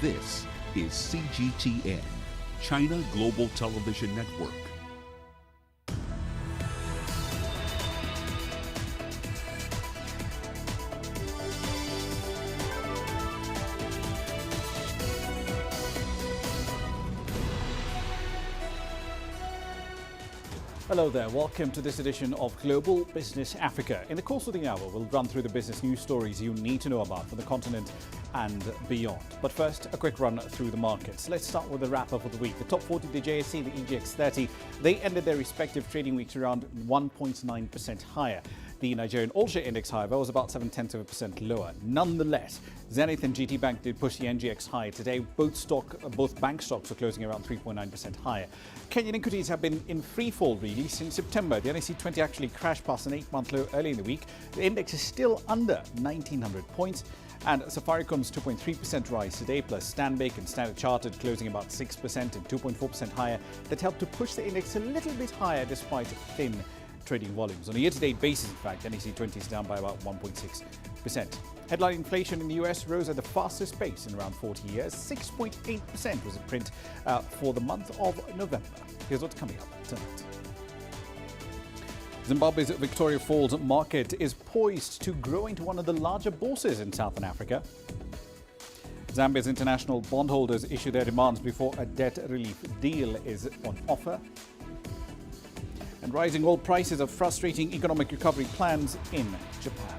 This is CGTN, China Global Television Network. Hello there, welcome to this edition of Global Business Africa. In the course of the hour, we'll run through the business news stories you need to know about for the continent and beyond. But first, a quick run through the markets. Let's start with the wrap-up of the week. The top 40, the JSE, the EGX 30, they ended their respective trading weeks around 1.9% higher. The Nigerian All-Share Index, however, was about 0.7% lower. Nonetheless, Zenith and GT Bank did push the NGX higher today. Both bank stocks are closing around 3.9% higher. Kenyan equities have been in free fall really since September. The NSE 20 actually crashed past an 8-month low early in the week. The index is still under 1,900 points. And Safaricom's 2.3% rise today, plus Stanbic and Standard Chartered closing about 6% and 2.4% higher. That helped to push the index a little bit higher despite thin trading volumes. On a year-to-date basis, in fact, NSE 20 is down by about 1.6%. Headline inflation in the US rose at the fastest pace in around 40 years. 6.8% was the print for the month of November. Here's what's coming up tonight. Zimbabwe's Victoria Falls market is poised to grow into one of the larger bourses in Southern Africa. Zambia's international bondholders issue their demands before a debt relief deal is on offer. And rising oil prices are frustrating economic recovery plans in Japan.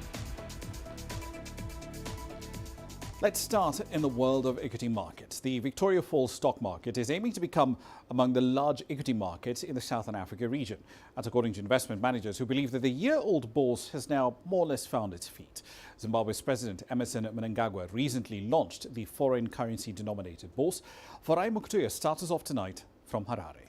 Let's start in the world of equity markets. The Victoria Falls stock market is aiming to become among the large equity markets in the Southern Africa region. That's according to investment managers who believe that the year-old bourse has now more or less found its feet. Zimbabwe's President Emmerson Mnangagwa recently launched the foreign currency denominated bourse. Farai Mukutuya starts us off tonight from Harare.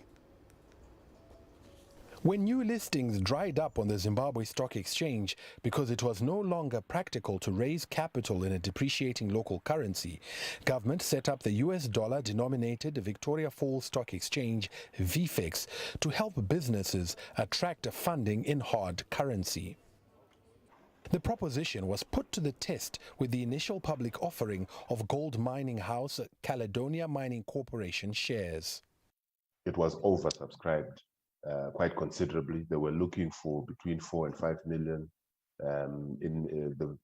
When new listings dried up on the Zimbabwe Stock Exchange because it was no longer practical to raise capital in a depreciating local currency, government set up the US dollar-denominated Victoria Falls Stock Exchange, VFEX, to help businesses attract funding in hard currency. The proposition was put to the test with the initial public offering of gold mining house Caledonia Mining Corporation shares. It was oversubscribed. Quite considerably. They were looking for between 4 and 5 million. The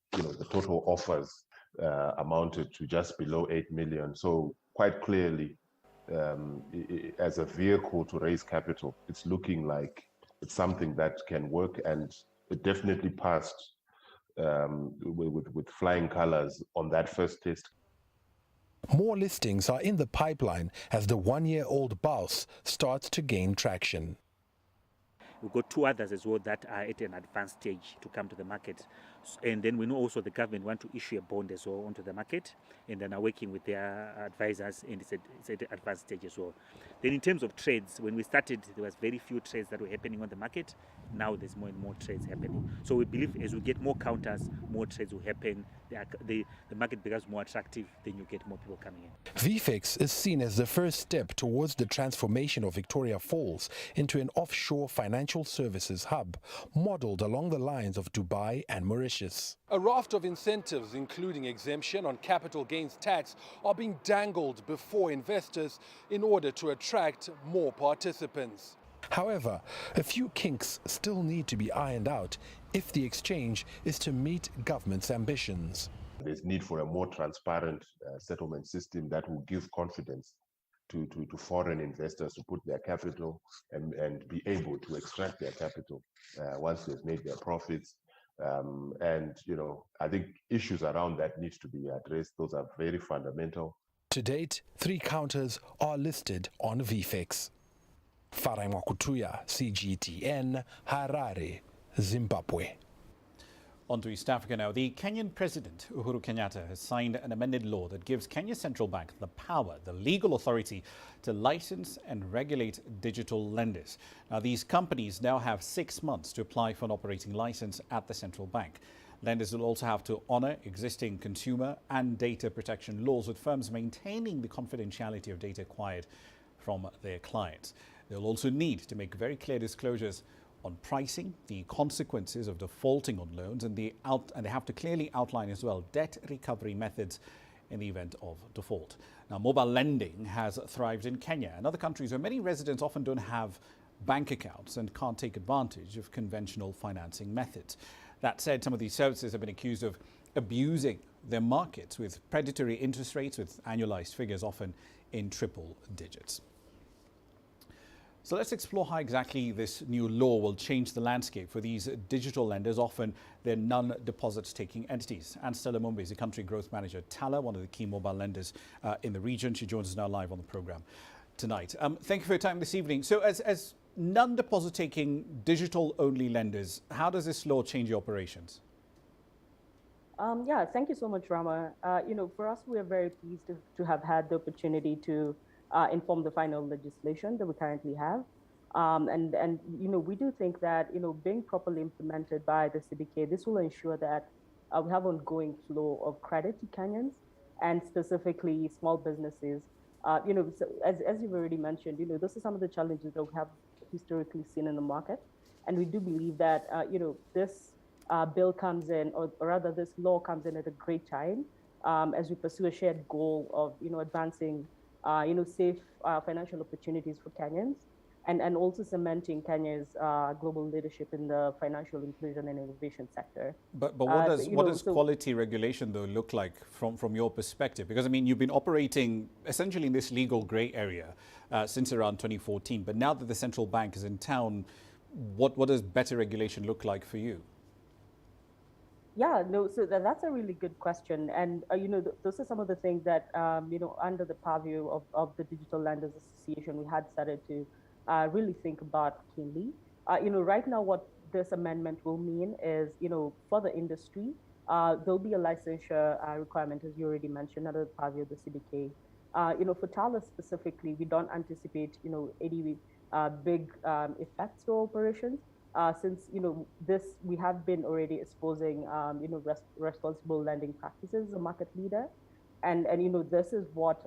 total offers amounted to just below 8 million. So quite clearly, as a vehicle to raise capital, it's looking like it's something that can work, and it definitely passed with flying colors on that first test. More listings are in the pipeline as the one-year-old bourse starts to gain traction. We've got two others as well that are at an advanced stage to come to the market. And then we know also the government want to issue a bond as well onto the market, and then are working with their advisors, and it's at an advanced stage as well. Then in terms of trades, when we started, there was very few trades that were happening on the market. Now there's more and more trades happening. So we believe as we get more counters, more trades will happen. The market becomes more attractive, then you get more people coming in. VFEX is seen as the first step towards the transformation of Victoria Falls into an offshore financial services hub, modeled along the lines of Dubai and Mauritius. A raft of incentives, including exemption on capital gains tax, are being dangled before investors in order to attract more participants. However, a few kinks still need to be ironed out if the exchange is to meet government's ambitions. There's need for a more transparent settlement system that will give confidence to foreign investors to put their capital and be able to extract their capital once they've made their profits. I think issues around that need to be addressed. Those are very fundamental. To date, 3 counters are listed on VFEX. Farai Mukutuya, CGTN, Harare, Zimbabwe. On to East Africa now. The Kenyan President, Uhuru Kenyatta, has signed an amended law that gives Kenya's central bank the power, the legal authority, to license and regulate digital lenders. Now, these companies now have 6 months to apply for an operating license at the central bank. Lenders will also have to honor existing consumer and data protection laws, with firms maintaining the confidentiality of data acquired from their clients. They'll also need to make very clear disclosures on pricing, the consequences of defaulting on loans, and they have to clearly outline as well debt recovery methods in the event of default. Now, mobile lending has thrived in Kenya and other countries where many residents often don't have bank accounts and can't take advantage of conventional financing methods. That said, some of these services have been accused of abusing their markets with predatory interest rates, with annualized figures often in triple digits. So let's explore how exactly this new law will change the landscape for these digital lenders. Often they're non-deposit taking entities. Anne Stella Mumbe is a country growth manager at Tala, one of the key mobile lenders in the region. She joins us now live on the program tonight. Thank you for your time this evening. So as non-deposit taking digital only lenders, how does this law change your operations? Yeah, thank you so much, Rama. For us, we are very pleased to have had the opportunity to inform the final legislation that we currently have. We do think that, being properly implemented by the CBK, this will ensure that we have ongoing flow of credit to Kenyans and specifically small businesses. So as you've already mentioned, this is some of the challenges that we have historically seen in the market. And we do believe that, this bill comes in, or rather this law comes in at a great time as we pursue a shared goal of, advancing, safe financial opportunities for Kenyans and also cementing Kenya's global leadership in the financial inclusion and innovation sector. But what does quality regulation, though, look like from your perspective? Because, I mean, you've been operating essentially in this legal grey area since around 2014. But now that the central bank is in town, what does better regulation look like for you? Yeah, no, so that's a really good question. And, those are some of the things that, under the purview of the Digital Lenders Association, we had started to really think about keenly. Right now, what this amendment will mean is, for the industry, there'll be a licensure requirement, as you already mentioned, under the purview of the CBK. For Tala specifically, we don't anticipate, any big effects to operations. Since we have been already exposing responsible lending practices as a market leader, and this is what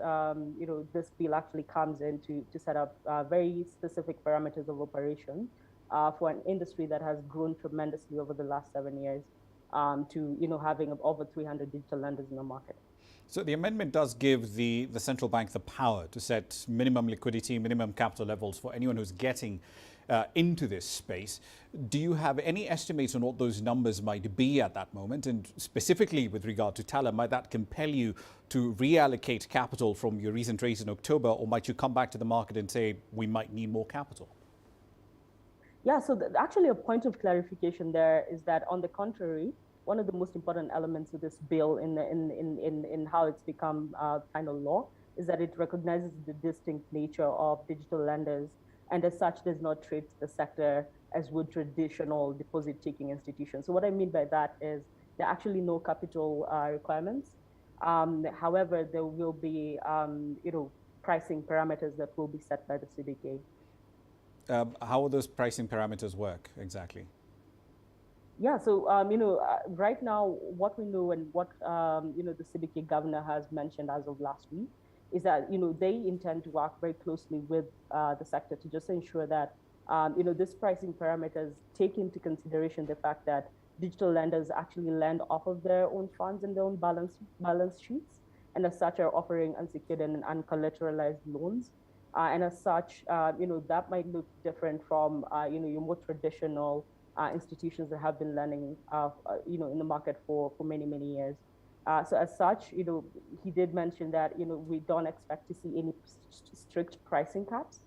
this bill actually comes in to set up very specific parameters of operation for an industry that has grown tremendously over the last 7 years to having over 300 digital lenders in the market. So the amendment does give the central bank the power to set minimum liquidity, minimum capital levels for anyone who's getting into this space. Do you have any estimates on what those numbers might be at that moment? And specifically with regard to Tala, might that compel you to reallocate capital from your recent raise in October, or might you come back to the market and say, we might need more capital? Yeah, so actually a point of clarification there is that, on the contrary, one of the most important elements of this bill in how it's become final law is that it recognizes the distinct nature of digital lenders, and as such does not treat the sector as would traditional deposit-taking institutions. So what I mean by that is there are actually no capital requirements. However, there will be pricing parameters that will be set by the CBK. How will those pricing parameters work exactly? Yeah, so right now, what we know and what the CBK governor has mentioned as of last week is that they intend to work very closely with the sector to just ensure that this pricing parameters take into consideration the fact that digital lenders actually lend off of their own funds and their own balance sheets, and as such are offering unsecured and uncollateralized loans. And as such, that might look different from your more traditional institutions that have been lending, in the market for many, many years. So as such, he did mention that, we don't expect to see any strict pricing caps,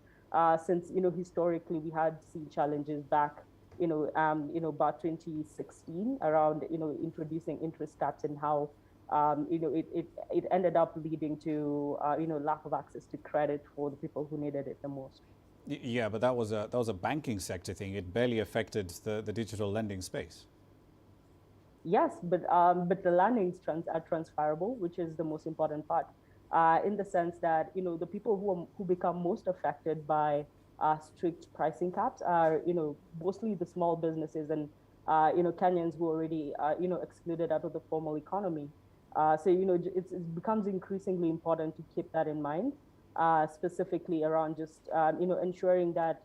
since, historically we had seen challenges back, about 2016 around, introducing interest caps and how, it ended up leading to, lack of access to credit for the people who needed it the most. Yeah, but that was a banking sector thing. It barely affected the digital lending space. Yes, but the lendings are transferable, which is the most important part, in the sense that the people who become most affected by strict pricing caps are mostly the small businesses and Kenyans who are already excluded out of the formal economy. So it becomes increasingly important to keep that in mind. Specifically around just ensuring that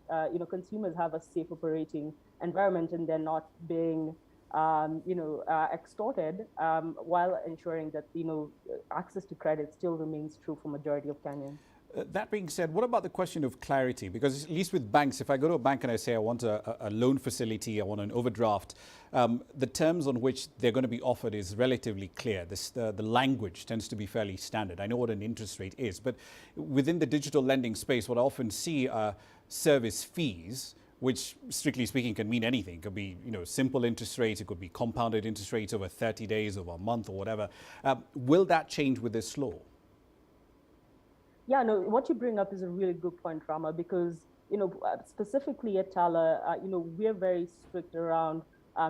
consumers have a safe operating environment and they're not being extorted, while ensuring that, access to credit still remains true for majority of Kenyans. That being said, what about the question of clarity? Because at least with banks, if I go to a bank and I say I want a loan facility, I want an overdraft, the terms on which they're going to be offered is relatively clear. The language tends to be fairly standard. I know what an interest rate is, but within the digital lending space, what I often see are service fees, which strictly speaking can mean anything. It could be, simple interest rates, it could be compounded interest rates over 30 days, over a month or whatever. Will that change with this law? Yeah, no, what you bring up is a really good point, Ramah, because, specifically at Tala, we're very strict around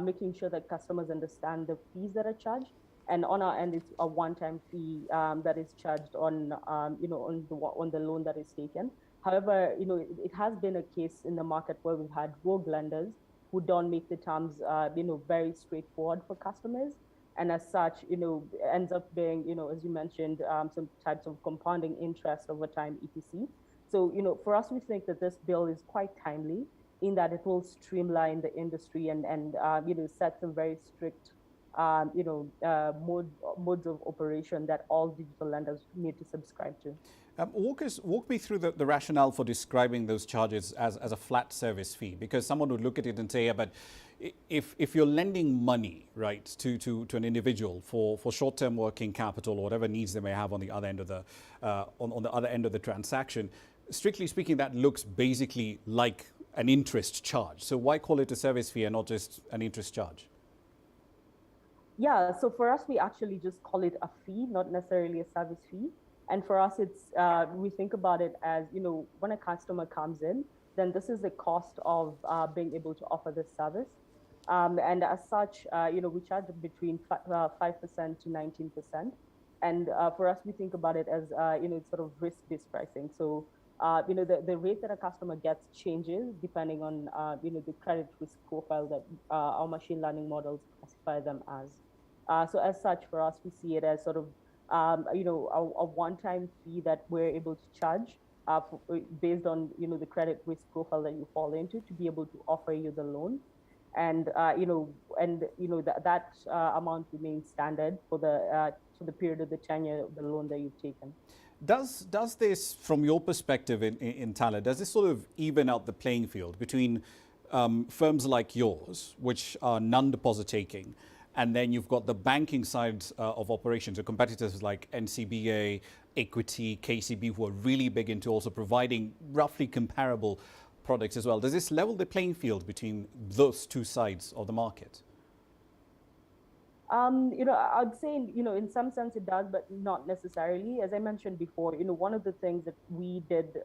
making sure that customers understand the fees that are charged. And on our end, it's a one-time fee that is charged on, on the loan that is taken. However, it has been a case in the market where we've had rogue lenders who don't make the terms, very straightforward for customers. And as such, ends up being, as you mentioned, some types of compounding interest over time, etc. So, for us, we think that this bill is quite timely in that it will streamline the industry and set some very strict, modes of operation that all digital lenders need to subscribe to. Walk me through the rationale for describing those charges as a flat service fee, because someone would look at it and say, yeah, but if you're lending money, right, to an individual for short-term working capital or whatever needs they may have on the other end of the on the other end of the transaction, strictly speaking, that looks basically like an interest charge. So why call it a service fee and not just an interest charge? Yeah, so for us, we actually just call it a fee, not necessarily a service fee. And for us, it's we think about it as, when a customer comes in, then this is the cost of being able to offer this service. And as such, we charge between 5% to 19%. And for us, we think about it as, sort of risk-based pricing. So, the rate that a customer gets changes depending on, the credit risk profile that our machine learning models classify them as. So as such, for us, we see it as sort of, a one-time fee that we're able to charge based on, the credit risk profile that you fall into to be able to offer you the loan. And, that amount remains standard for the period of the tenure of the loan that you've taken. Does this, from your perspective in Tala, does this sort of even out the playing field between firms like yours, which are non-deposit taking, and then you've got the banking side of operations, so competitors like NCBA, Equity, KCB, who are really big into also providing roughly comparable products as well. Does this level the playing field between those two sides of the market? I'd say, in some sense it does, but not necessarily. As I mentioned before, one of the things that we did,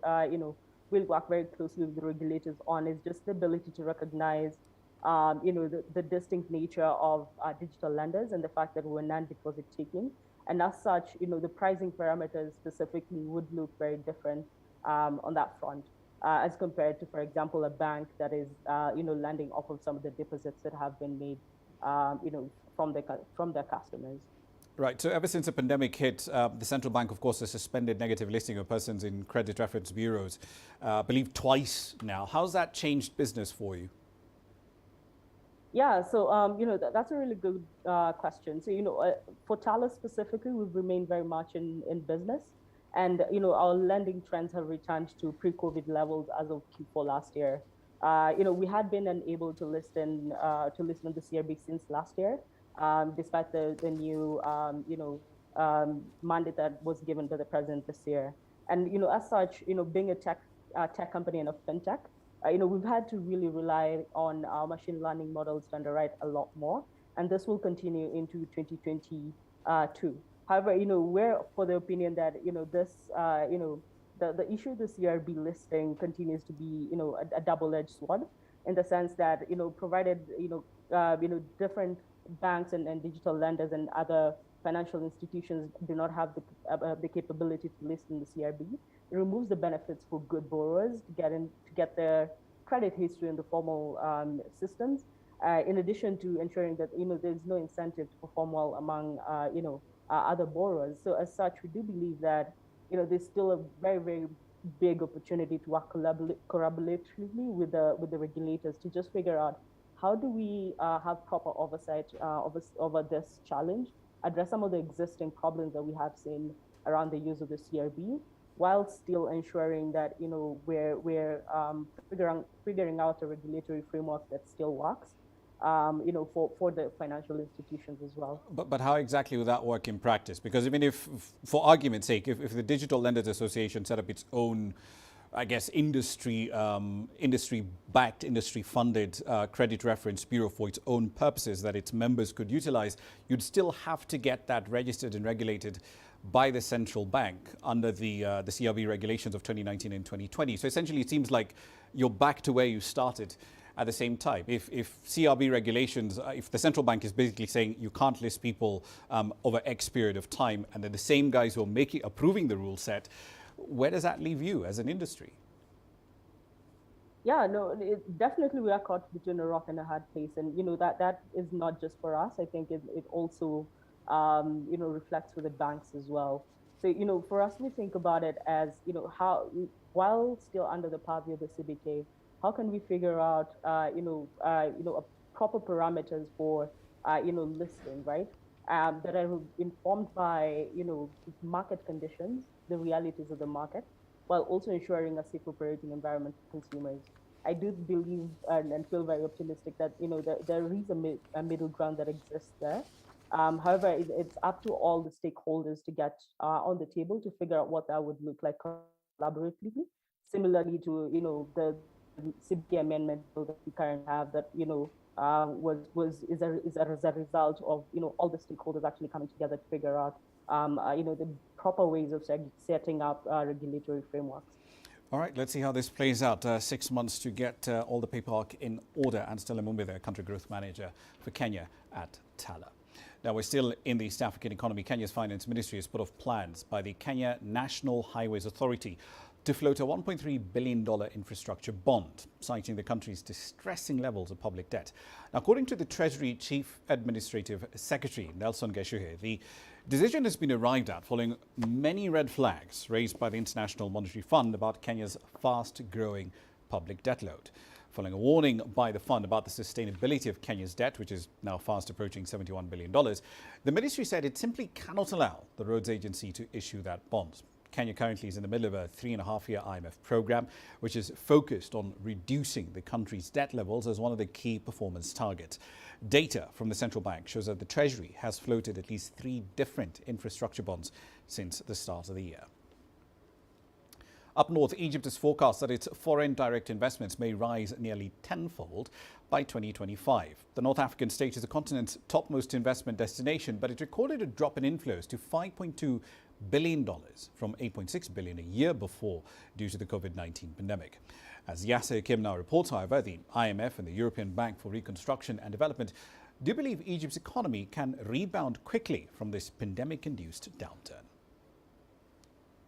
we'll work very closely with the regulators on is just the ability to recognize, the distinct nature of digital lenders and the fact that we're non-deposit taking. And as such, the pricing parameters specifically would look very different on that front as compared to, for example, a bank that is, lending off of some of the deposits that have been made, from their customers. Right. So ever since the pandemic hit, the central bank, of course, has suspended negative listing of persons in credit reference bureaus, I believe twice now. How's that changed business for you? Yeah, so, that's a really good question. So, for Tala specifically, we've remained very much in business. And, our lending trends have returned to pre-COVID levels as of Q4 last year. We had been unable to list on the CRB since last year, despite the new, mandate that was given to the president this year. And, as such, being a tech company and a fintech, we've had to really rely on our machine learning models to underwrite a lot more, and this will continue into 2022. However, we're for the opinion that, this, the issue of the CRB listing continues to be, a double-edged sword in the sense that, provided, different banks and digital lenders and other financial institutions do not have the capability to list in the CRB, it removes the benefits for good borrowers to get their credit history in the formal systems, in addition to ensuring that, there's no incentive to perform well among, other borrowers. So as such, we do believe that, there's still a very, very big opportunity to work collaboratively with the regulators to just figure out how do we have proper oversight over this challenge, address some of the existing problems that we have seen around the use of the CRB, while still ensuring that we're figuring out a regulatory framework that still works, for the financial institutions as well. But how exactly will that work in practice? Because even if, for argument's sake, if the Digital Lenders Association set up its own, I guess, industry-backed, industry-funded credit reference bureau for its own purposes that its members could utilize, you'd still have to get that registered and regulated by the central bank under the CRB regulations of 2019 and 2020. So essentially, it seems like you're back to where you started at the same time. If CRB regulations, if the central bank is basically saying you can't list people over X period of time, and then the same guys who are approving the rule set, where does that leave you as an industry? Yeah, no, definitely we are caught between a rock and a hard place, and that is not just for us. I think it also reflects with the banks as well. So for us, we think about it as how, while still under the purview of the CBK, how can we figure out proper parameters for listing, right? That are informed by market conditions, the realities of the market, while also ensuring a safe operating environment for consumers. I do believe and feel very optimistic that there is a middle ground that exists there. However, it's up to all the stakeholders to get on the table to figure out what that would look like collaboratively. Similarly to the CBK amendment bill that we currently have, that is a result of all the stakeholders actually coming together to figure out the proper ways of setting up regulatory frameworks. All right, let's see how this plays out. 6 months to get all the paperwork in order. And Stella Mumbi, the country growth manager for Kenya at Tala. Now, we're still in the East African economy. Kenya's finance ministry has put off plans by the Kenya National Highways Authority to float a $1.3 billion infrastructure bond, citing the country's distressing levels of public debt. Now, according to the Treasury Chief Administrative Secretary, Nelson Geshuhe, the decision has been arrived at following many red flags raised by the International Monetary Fund about Kenya's fast-growing public debt load. Following a warning by the fund about the sustainability of Kenya's debt, which is now fast approaching $71 billion, the ministry said it simply cannot allow the roads agency to issue that bond. Kenya currently is in the middle of a 3.5-year IMF program, which is focused on reducing the country's debt levels as one of the key performance targets. Data from the central bank shows that the Treasury has floated at least 3 different infrastructure bonds since the start of the year. Up north, Egypt has forecast that its foreign direct investments may rise nearly tenfold by 2025. The North African state is the continent's topmost investment destination, but it recorded a drop in inflows to $5.2 billion from $8.6 billion a year before due to the COVID-19 pandemic. As Yasser Kim now reports, however, the IMF and the European Bank for Reconstruction and Development do believe Egypt's economy can rebound quickly from this pandemic-induced downturn.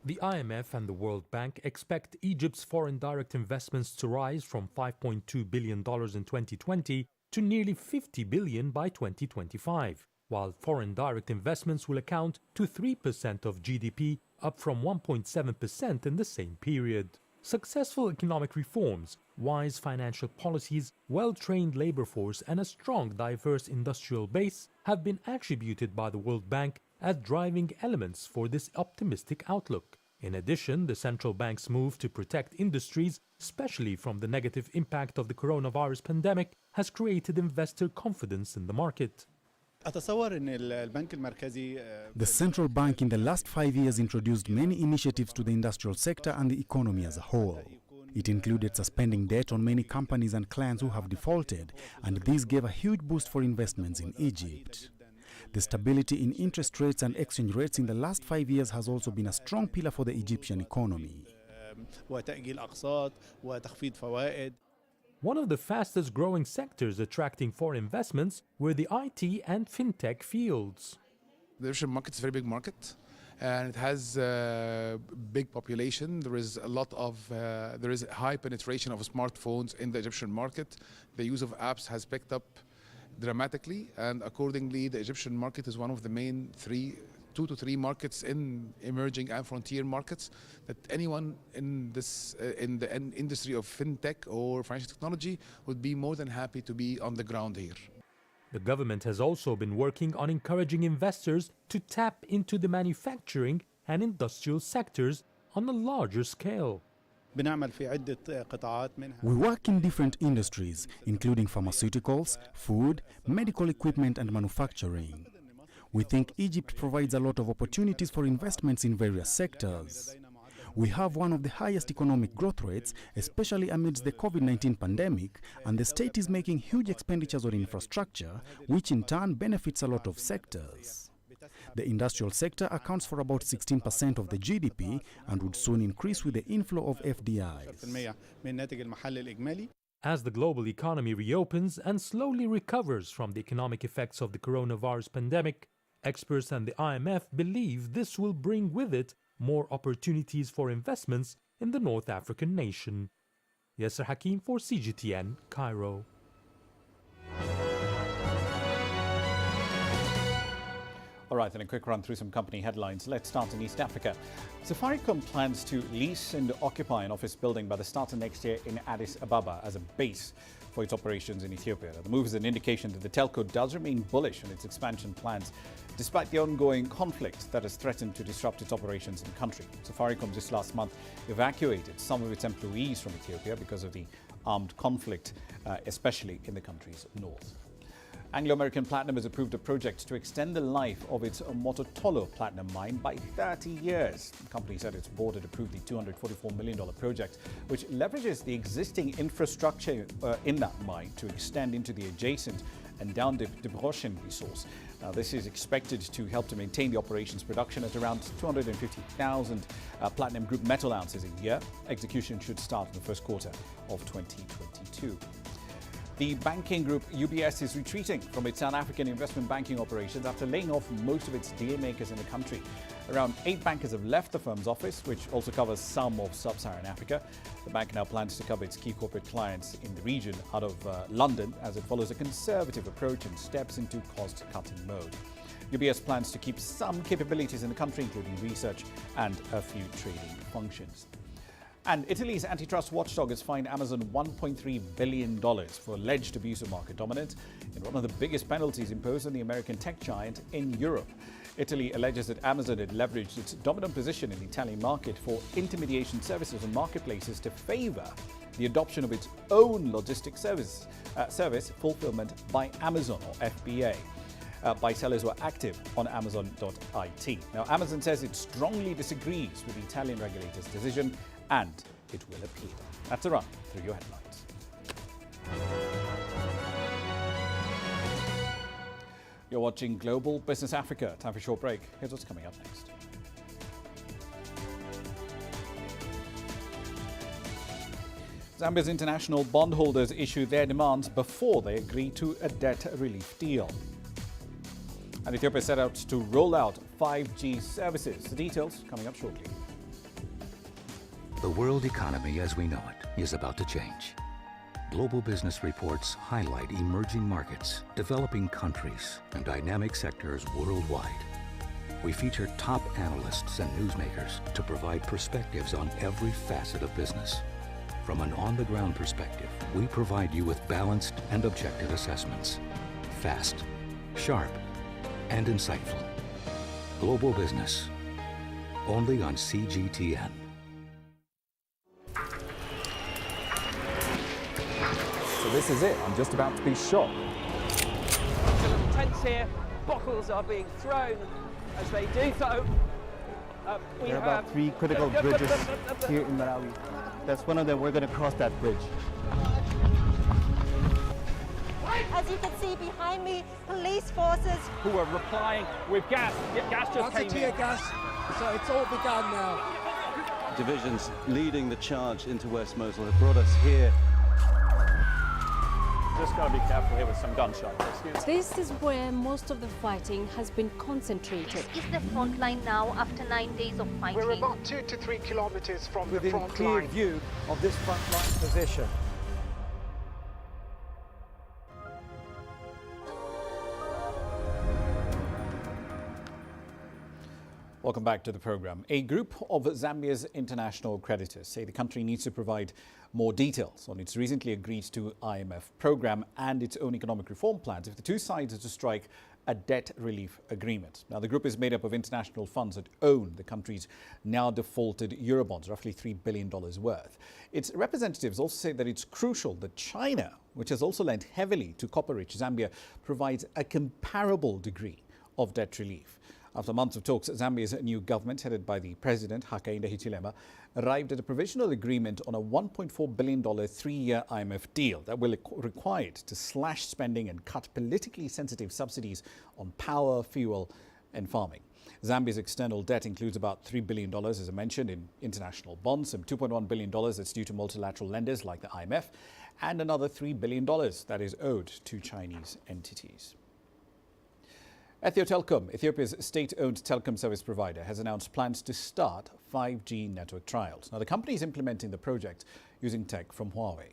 The IMF and the World Bank expect Egypt's foreign direct investments to rise from $5.2 billion in 2020 to nearly $50 billion by 2025, while foreign direct investments will account to 3% of GDP, up from 1.7% in the same period. Successful economic reforms, wise financial policies, well-trained labor force, and a strong, diverse industrial base have been attributed by the World Bank as driving elements for this optimistic outlook. In addition, the central bank's move to protect industries, especially from the negative impact of the coronavirus pandemic, has created investor confidence in the market. The central bank in the last 5 years introduced many initiatives to the industrial sector and the economy as a whole. It included suspending debt on many companies and clients who have defaulted, and this gave a huge boost for investments in Egypt. The stability in interest rates and exchange rates in the last 5 years has also been a strong pillar for the Egyptian economy. One of the fastest growing sectors attracting foreign investments were the IT and fintech fields. The Egyptian market is a very big market, and it has a big population. There is high penetration of smartphones in the Egyptian market. The use of apps has picked up dramatically, and accordingly the Egyptian market is one of the main 3 2 to 3 markets in emerging and frontier markets that anyone in this in the industry of fintech or financial technology would be more than happy to be on the ground here. The government has also been working on encouraging investors to tap into the manufacturing and industrial sectors on a larger scale. We work in different industries, including pharmaceuticals, food, medical equipment and manufacturing. We think Egypt provides a lot of opportunities for investments in various sectors. We have one of the highest economic growth rates, especially amidst the COVID-19 pandemic, and the state is making huge expenditures on infrastructure, which in turn benefits a lot of sectors. The industrial sector accounts for about 16% of the GDP and would soon increase with the inflow of FDIs. As the global economy reopens and slowly recovers from the economic effects of the coronavirus pandemic, experts and the IMF believe this will bring with it more opportunities for investments in the North African nation. Yasser Hakim for CGTN, Cairo. All right, then a quick run through some company headlines. Let's start in East Africa. Safaricom plans to lease and occupy an office building by the start of next year in Addis Ababa as a base for its operations in Ethiopia. The move is an indication that the telco does remain bullish on its expansion plans, despite the ongoing conflict that has threatened to disrupt its operations in the country. Safaricom just last month evacuated some of its employees from Ethiopia because of the armed conflict, especially in the country's north. Anglo-American Platinum has approved a project to extend the life of its Mototolo platinum mine by 30 years. The company said its board had approved the $244 million project, which leverages the existing infrastructure in that mine to extend into the adjacent and down-dip Debrochen resource. Now, this is expected to help to maintain the operation's production at around 250,000 platinum group metal ounces a year. Execution should start in the first quarter of 2022. The banking group UBS is retreating from its South African investment banking operations after laying off most of its deal makers in the country. Around 8 bankers have left the firm's office, which also covers some of sub-Saharan Africa. The bank now plans to cover its key corporate clients in the region out of London as it follows a conservative approach and steps into cost-cutting mode. UBS plans to keep some capabilities in the country, including research and a few trading functions. And Italy's antitrust watchdog has fined Amazon $1.3 billion for alleged abuse of market dominance in one of the biggest penalties imposed on the American tech giant in Europe. Italy alleges that Amazon had leveraged its dominant position in the Italian market for intermediation services and marketplaces to favor the adoption of its own logistics service Fulfillment by Amazon, or FBA. By sellers who are active on Amazon.it. Now, Amazon says it strongly disagrees with the Italian regulator's decision and it will appeal. That's a run through your headlines. You're watching Global Business Africa. Time for a short break. Here's what's coming up next. Zambia's international bondholders issue their demands before they agree to a debt relief deal. And Ethiopia set out to roll out 5G services. The details coming up shortly. The world economy as we know it is about to change. Global business reports highlight emerging markets, developing countries, and dynamic sectors worldwide. We feature top analysts and newsmakers to provide perspectives on every facet of business. From an on-the-ground perspective, we provide you with balanced and objective assessments. Fast, sharp, and insightful. Global Business, only on CGTN. So this is it. I'm just about to be shot. The little tents here, bottles are being thrown as they do so. There are about 3 critical bridges here in Malawi. That's one of them. We're going to cross that bridge. As you can see behind me, police forces who are replying with gas. Gas just came in. Tear gas. So it's all begun now. Divisions leading the charge into West Mosul have brought us here. Just got to be careful here with some gunshots. This is where most of the fighting has been concentrated. This is the front line now after 9 days of fighting. We're about 2 to 3 kilometers from the front clear line. View of this front line position. Welcome back to the program. A group of Zambia's international creditors say the country needs to provide more details on its recently agreed to IMF program and its own economic reform plans if the two sides are to strike a debt relief agreement. Now, the group is made up of international funds that own the country's now defaulted Eurobonds, roughly $3 billion worth. Its representatives also say that it's crucial that China, which has also lent heavily to copper-rich Zambia, provides a comparable degree of debt relief. After months of talks, Zambia's new government, headed by the president, Hakainde Hichilema, arrived at a provisional agreement on a $1.4 billion three-year IMF deal that will require it to slash spending and cut politically sensitive subsidies on power, fuel and farming. Zambia's external debt includes about $3 billion, as I mentioned, in international bonds, some $2.1 billion that's due to multilateral lenders like the IMF, and another $3 billion that is owed to Chinese entities. Ethiotelcom, Ethiopia's state-owned telecom service provider, has announced plans to start 5G network trials. Now, the company is implementing the project using tech from Huawei.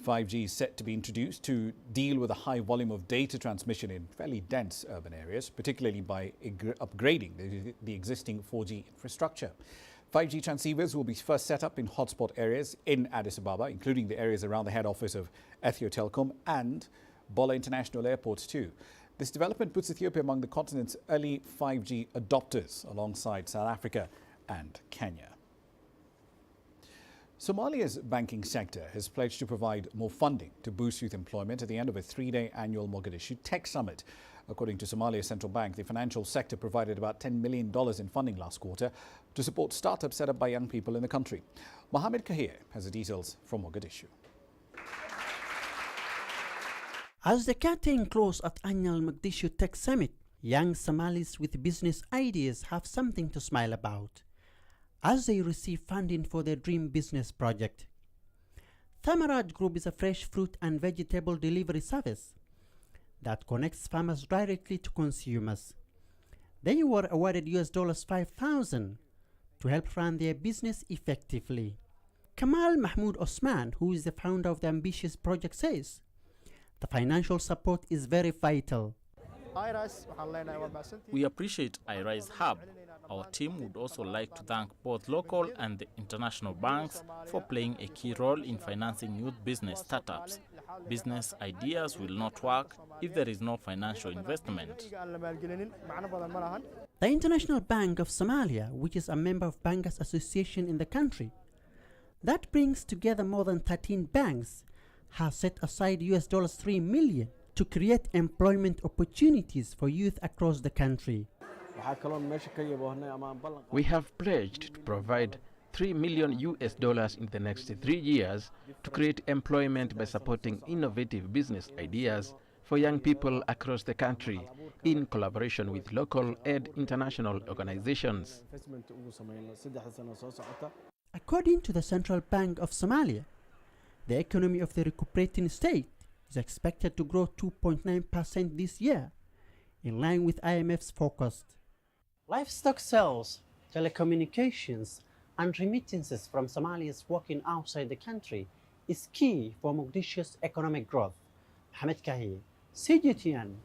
5G is set to be introduced to deal with a high volume of data transmission in fairly dense urban areas, particularly by upgrading the existing 4G infrastructure. 5G transceivers will be first set up in hotspot areas in Addis Ababa, including the areas around the head office of Ethiotelcom and Bola International Airport too. This development puts Ethiopia among the continent's early 5G adopters, alongside South Africa and Kenya. Somalia's banking sector has pledged to provide more funding to boost youth employment at the end of a three-day annual Mogadishu Tech Summit. According to Somalia's central bank, the financial sector provided about $10 million in funding last quarter to support startups set up by young people in the country. Mohamed Kahir has the details from Mogadishu. As the curtain closes at annual Mogadishu Tech Summit, young Somalis with business ideas have something to smile about as they receive funding for their dream business project. Thamaraj Group is a fresh fruit and vegetable delivery service that connects farmers directly to consumers. They were awarded $5,000 to help run their business effectively. Kamal Mahmoud Osman, who is the founder of the ambitious project, says the financial support is very vital. We appreciate iRise Hub. Our team would also like to thank both local and the international banks for playing a key role in financing youth business startups. Business ideas will not work if there is no financial investment. The International Bank of Somalia, which is a member of Bankers Association in the country, that brings together more than 13 banks, has set aside $3 million to create employment opportunities for youth across the country. We have pledged to provide $3 million in the next 3 years to create employment by supporting innovative business ideas for young people across the country in collaboration with local and international organizations. According to the Central Bank of Somalia, the economy of the recuperating state is expected to grow 2.9% this year, in line with IMF's forecast. Livestock sales, telecommunications, and remittances from Somalians working outside the country is key for Mogadishu's economic growth. Mohamed Kahir, CGTN,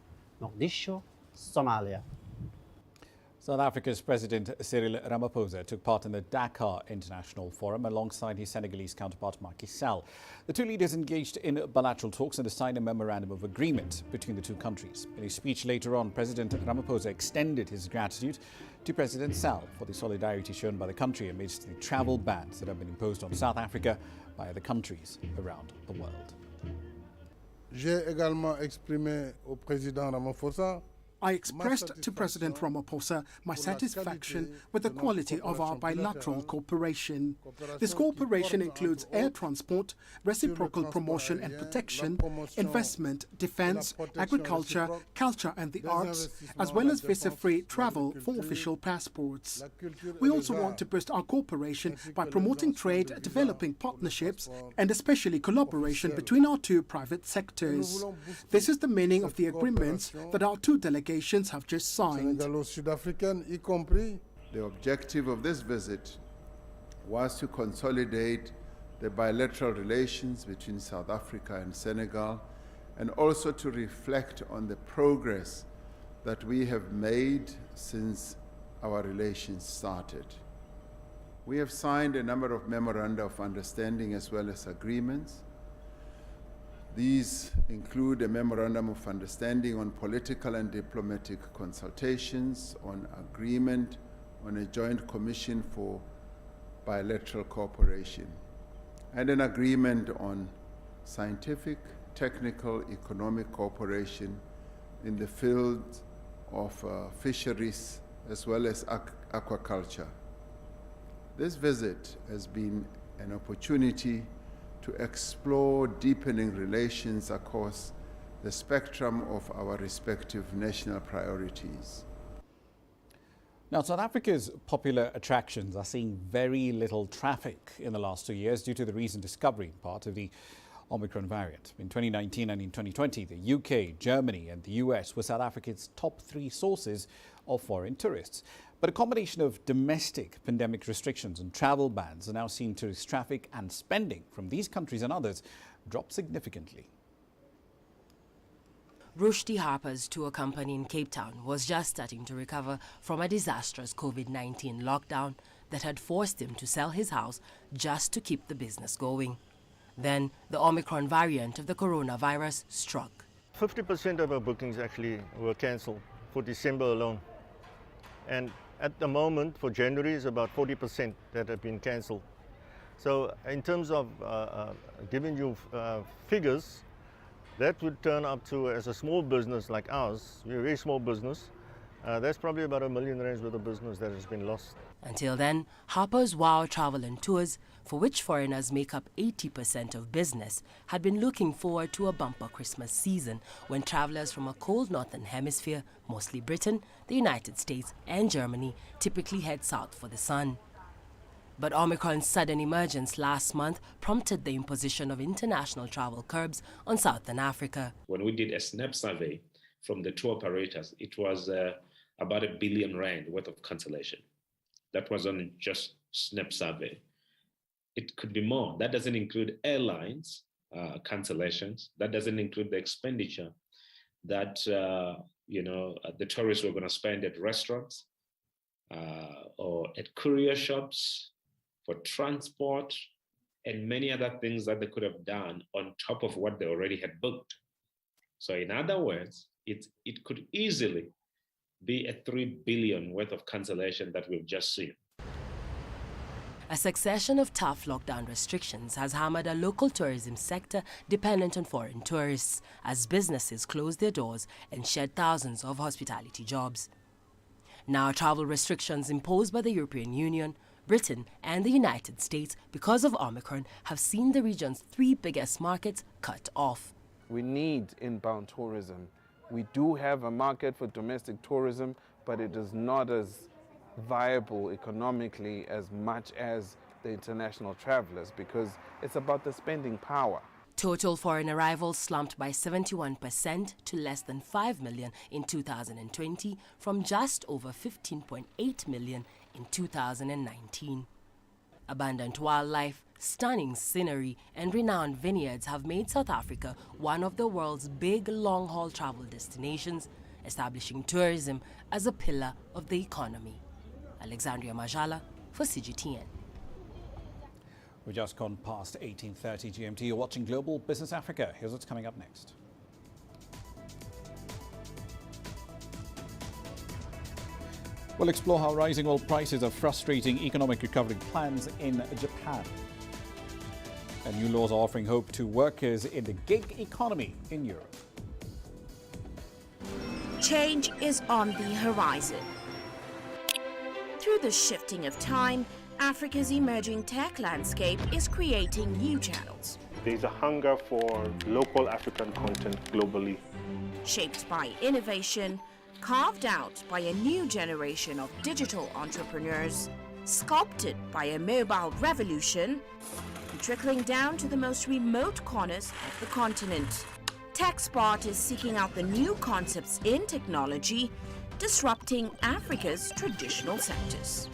Mogadishu, Somalia. South Africa's President Cyril Ramaphosa took part in the Dakar International Forum alongside his Senegalese counterpart Macky Sall. The two leaders engaged in bilateral talks and signed a memorandum of agreement between the two countries. In his speech later on, President Ramaphosa extended his gratitude to President Sall for the solidarity shown by the country amidst the travel bans that have been imposed on South Africa by other countries around the world. J'ai également exprimé au président Ramaphosa I expressed to President Ramaphosa my satisfaction with the quality of our bilateral cooperation. This cooperation includes air transport, reciprocal promotion and protection, investment, defense, agriculture, culture and the arts, as well as visa-free travel for official passports. We also want to boost our cooperation by promoting trade, developing partnerships, and especially collaboration between our two private sectors. This is the meaning of the agreements that our two delegations have just signed. The objective of this visit was to consolidate the bilateral relations between South Africa and Senegal, and also to reflect on the progress that we have made since our relations started. We have signed a number of memoranda of understanding as well as agreements. These include a memorandum of understanding on political and diplomatic consultations, on agreement on a joint commission for bilateral cooperation, and an agreement on scientific, technical, economic cooperation in the field of fisheries as well as aquaculture. This visit has been an opportunity to explore deepening relations across the spectrum of our respective national priorities. Now, South Africa's popular attractions are seeing very little traffic in the last 2 years due to the recent discovery, part of the Omicron variant. In 2019 and in 2020, the UK, Germany and the US were South Africa's top 3 sources of foreign tourists. But a combination of domestic pandemic restrictions and travel bans are now seeing tourist traffic and spending from these countries and others drop significantly. Rushdie Harper's tour company in Cape Town was just starting to recover from a disastrous COVID-19 lockdown that had forced him to sell his house just to keep the business going. Then the Omicron variant of the coronavirus struck. 50% of our bookings actually were cancelled for December alone. And at the moment, for January, is about 40% that have been cancelled. So in terms of giving you figures, that would turn up to, as a small business like ours, we're a very small business, that's probably about R1 million worth of business that has been lost. Until then, Harper's Wow Travel and Tours, for which foreigners make up 80% of business, had been looking forward to a bumper Christmas season when travelers from a cold northern hemisphere, mostly Britain, the United States and Germany, typically head south for the sun. But Omicron's sudden emergence last month prompted the imposition of international travel curbs on Southern Africa. When we did a SNAP survey from the tour operators, it was about R1 billion worth of cancellation. That was on just SNAP survey. It could be more. That doesn't include airlines cancellations. That doesn't include the expenditure that the tourists were going to spend at restaurants or at courier shops, for transport, and many other things that they could have done on top of what they already had booked. So in other words, it could easily be a R3 billion worth of cancellation that we've just seen. A succession of tough lockdown restrictions has hammered a local tourism sector dependent on foreign tourists as businesses close their doors and shed thousands of hospitality jobs. Now, travel restrictions imposed by the European Union, Britain and the United States because of Omicron have seen the region's 3 biggest markets cut off. We need inbound tourism. We do have a market for domestic tourism, but it is not as viable economically as much as the international travelers because it's about the spending power. Total foreign arrivals slumped by 71% to less than 5 million in 2020 from just over 15.8 million in 2019. Abundant wildlife, stunning scenery and renowned vineyards have made South Africa one of the world's big long-haul travel destinations, establishing tourism as a pillar of the economy. Alexandria Majala for CGTN. We've just gone past 18:30 GMT. You're watching Global Business Africa. Here's what's coming up next. We'll explore how rising oil prices are frustrating economic recovery plans in Japan. And new laws are offering hope to workers in the gig economy in Europe. Change is on the horizon. Through the shifting of time, Africa's emerging tech landscape is creating new channels. There's a hunger for local African content globally. Shaped by innovation, carved out by a new generation of digital entrepreneurs, sculpted by a mobile revolution, trickling down to the most remote corners of the continent. TechSpot is seeking out the new concepts in technology, disrupting Africa's traditional sectors.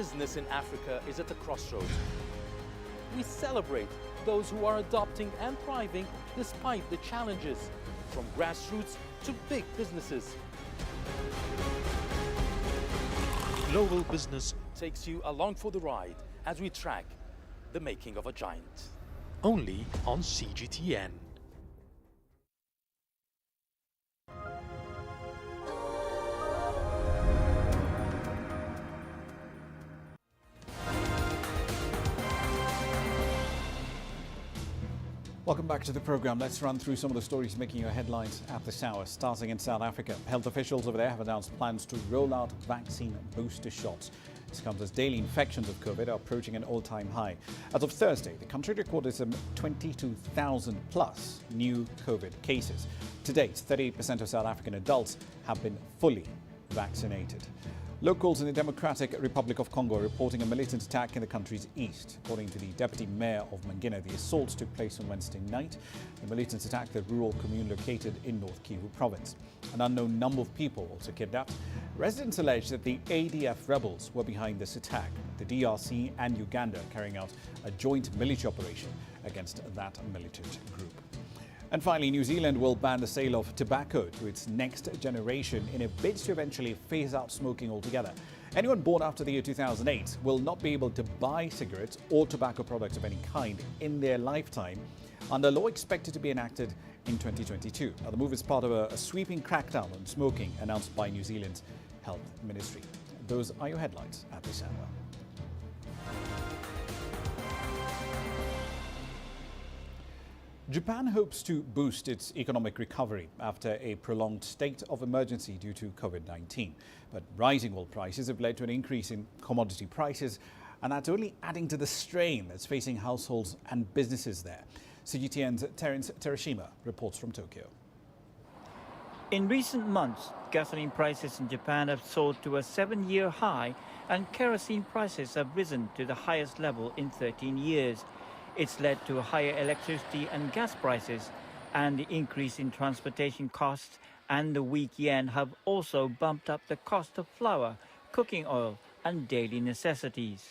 business in Africa is at a crossroads. We celebrate those who are adopting and thriving despite the challenges, from grassroots to big businesses. Global Business takes you along for the ride as we track the making of a giant. Only on CGTN. Welcome back to the program. Let's run through some of the stories making your headlines at this hour. Starting in South Africa, health officials over there have announced plans to roll out vaccine booster shots. This comes as daily infections of COVID are approaching an all-time high. As of Thursday, the country recorded some 22,000 plus new COVID cases. To date, 38% of South African adults have been fully vaccinated. Locals in the Democratic Republic of Congo are reporting a militant attack in the country's east. According to the deputy mayor of Mangina, the assault took place on Wednesday night. The militants attacked the rural commune located in North Kivu province. An unknown number of people also kidnapped. Residents allege that the ADF rebels were behind this attack. The DRC and Uganda carrying out a joint military operation against that militant group. And finally, New Zealand will ban the sale of tobacco to its next generation in a bid to eventually phase out smoking altogether. Anyone born after the year 2008 will not be able to buy cigarettes or tobacco products of any kind in their lifetime, under a law expected to be enacted in 2022. Now, the move is part of a sweeping crackdown on smoking announced by New Zealand's Health Ministry. Those are your headlines at this hour. Japan hopes to boost its economic recovery after a prolonged state of emergency due to COVID-19. But rising oil prices have led to an increase in commodity prices, and that's only adding to the strain that's facing households and businesses there. CGTN's Terence Terashima reports from Tokyo. In recent months, gasoline prices in Japan have soared to a 7-year high, and kerosene prices have risen to the highest level in 13 years. It's led to higher electricity and gas prices, and the increase in transportation costs and the weak yen have also bumped up the cost of flour, cooking oil, and daily necessities.